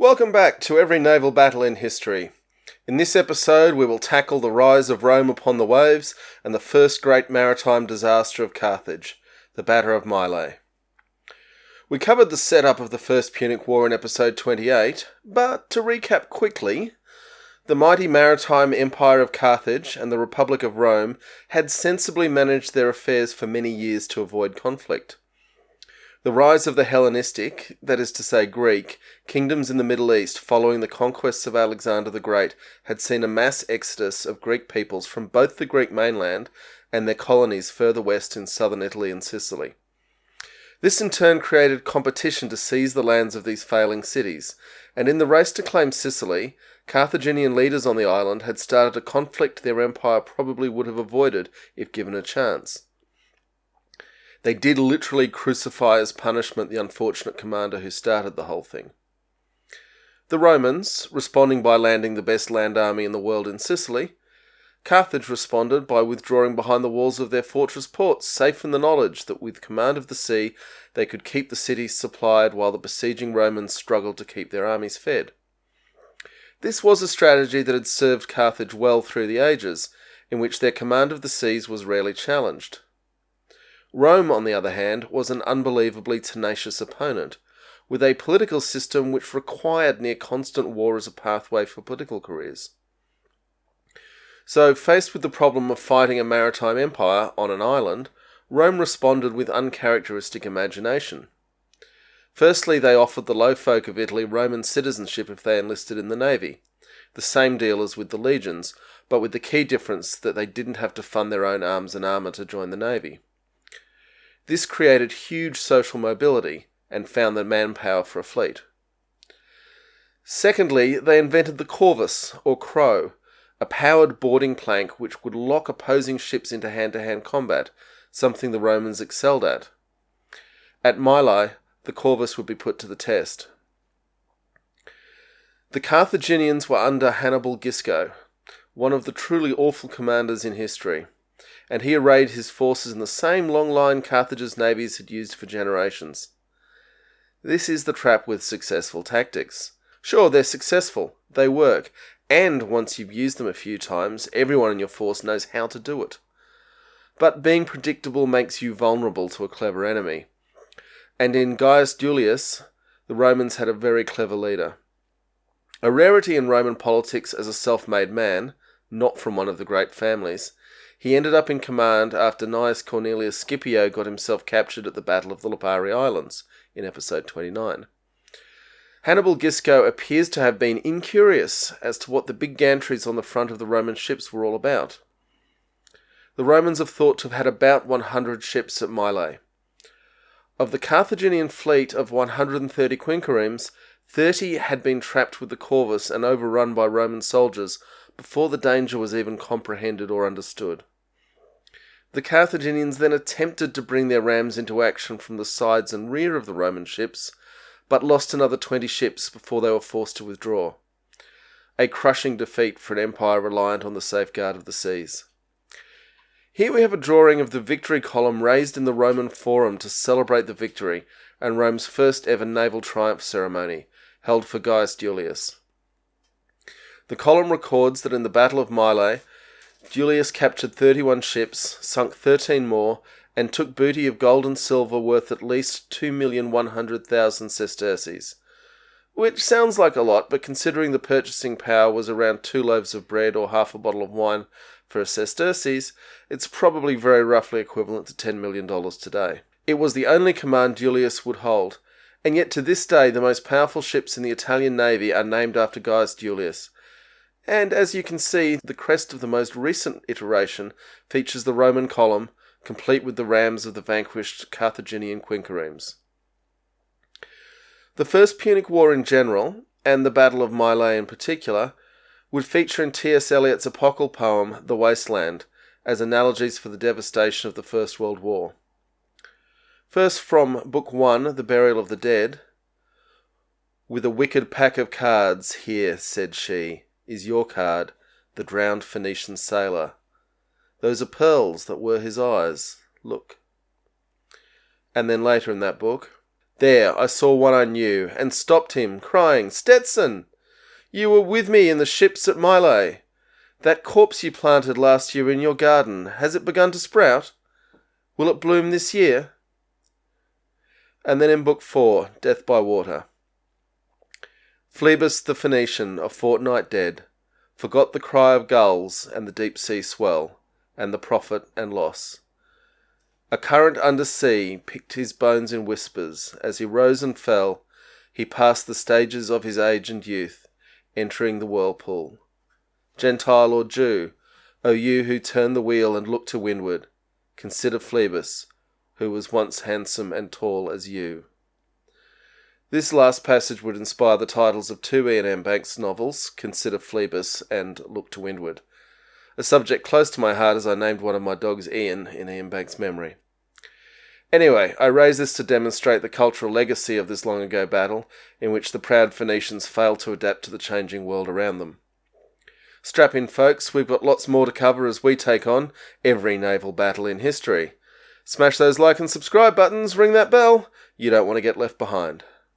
Welcome back to every naval battle in history. In this episode we will tackle the rise of Rome upon the waves and the first great maritime disaster of Carthage, the Battle of Mylae. We covered the setup of the First Punic War in episode 28, but to recap quickly, the mighty maritime empire of Carthage and the Republic of Rome had sensibly managed their affairs for many years to avoid conflict. The rise of the Hellenistic, that is to say Greek, kingdoms in the Middle East following the conquests of Alexander the Great had seen a mass exodus of Greek peoples from both the Greek mainland and their colonies further west in southern Italy and Sicily. This in turn created competition to seize the lands of these failing cities, and in the race to claim Sicily, Carthaginian leaders on the island had started a conflict their empire probably would have avoided if given a chance. They did literally crucify as punishment the unfortunate commander who started the whole thing. The Romans, responding by landing the best land army in the world in Sicily, Carthage responded by withdrawing behind the walls of their fortress ports, safe in the knowledge that with command of the sea they could keep the cities supplied while the besieging Romans struggled to keep their armies fed. This was a strategy that had served Carthage well through the ages, in which their command of the seas was rarely challenged. Rome, on the other hand, was an unbelievably tenacious opponent, with a political system which required near constant war as a pathway for political careers. So, faced with the problem of fighting a maritime empire on an island, Rome responded with uncharacteristic imagination. Firstly, they offered the low folk of Italy Roman citizenship if they enlisted in the navy, the same deal as with the legions, but with the key difference that they didn't have to fund their own arms and armour to join the navy. This created huge social mobility and found the manpower for a fleet. Secondly, they invented the Corvus, or crow, a powered boarding plank which would lock opposing ships into hand-to-hand combat, something the Romans excelled at. At Mylae, the Corvus would be put to the test. The Carthaginians were under Hannibal Gisco, one of the truly awful commanders in history, and he arrayed his forces in the same long line Carthage's navies had used for generations. This is the trap with successful tactics. Sure, they're successful, they work, and once you've used them a few times, everyone in your force knows how to do it. But being predictable makes you vulnerable to a clever enemy. And in Gaius Duilius, the Romans had a very clever leader. A rarity in Roman politics as a self-made man, not from one of the great families, he ended up in command after Gnaeus Cornelius Scipio got himself captured at the Battle of the Lipari Islands in episode 29. Hannibal Gisco appears to have been incurious as to what the big gantries on the front of the Roman ships were all about. The Romans have thought to have had about 100 ships at Mylae. Of the Carthaginian fleet of 130 quinqueremes, 30 had been trapped with the Corvus and overrun by Roman soldiers before the danger was even comprehended or understood. The Carthaginians then attempted to bring their rams into action from the sides and rear of the Roman ships, but lost another 20 ships before they were forced to withdraw. A crushing defeat for an empire reliant on the safeguard of the seas. Here we have a drawing of the victory column raised in the Roman Forum to celebrate the victory and Rome's first ever naval triumph ceremony, held for Gaius Duilius. The column records that in the Battle of Mylae, Duilius captured 31 ships, sunk 13 more, and took booty of gold and silver worth at least 2,100,000 sesterces. Which sounds like a lot, but considering the purchasing power was around 2 loaves of bread or half a bottle of wine for a sesterces, it's probably very roughly equivalent to $10 million today. It was the only command Duilius would hold, and yet to this day the most powerful ships in the Italian navy are named after Gaius Duilius. And as you can see, the crest of the most recent iteration features the Roman column, complete with the rams of the vanquished Carthaginian quinqueremes. The First Punic War in general, and the Battle of Mylae in particular, would feature in T.S. Eliot's epochal poem The Wasteland, as analogies for the devastation of the First World War. First from Book 1, The Burial of the Dead. "With a wicked pack of cards, here," said she, "is your card, the drowned Phoenician sailor. Those are pearls that were his eyes. Look." And then later in that book, There I saw one I knew, and stopped him, crying, "Stetson! You were with me in the ships at Mylae. That corpse you planted last year in your garden, has it begun to sprout? Will it bloom this year?" And then in Book 4, Death by Water. Phlebas the Phoenician, a fortnight dead, forgot the cry of gulls and the deep sea swell, and the profit and loss. A current under sea picked his bones in whispers. As he rose and fell, he passed the stages of his age and youth, entering the whirlpool. Gentile or Jew, O you who turn the wheel and look to windward, consider Phlebas, who was once handsome and tall as you. This last passage would inspire the titles of two Ian M. Banks novels, Consider Phlebas and Look to Windward, a subject close to my heart as I named one of my dogs Ian in Ian Banks' memory. Anyway, I raise this to demonstrate the cultural legacy of this long-ago battle, in which the proud Phoenicians failed to adapt to the changing world around them. Strap in, folks, we've got lots more to cover as we take on every naval battle in history. Smash those like and subscribe buttons, ring that bell, you don't want to get left behind.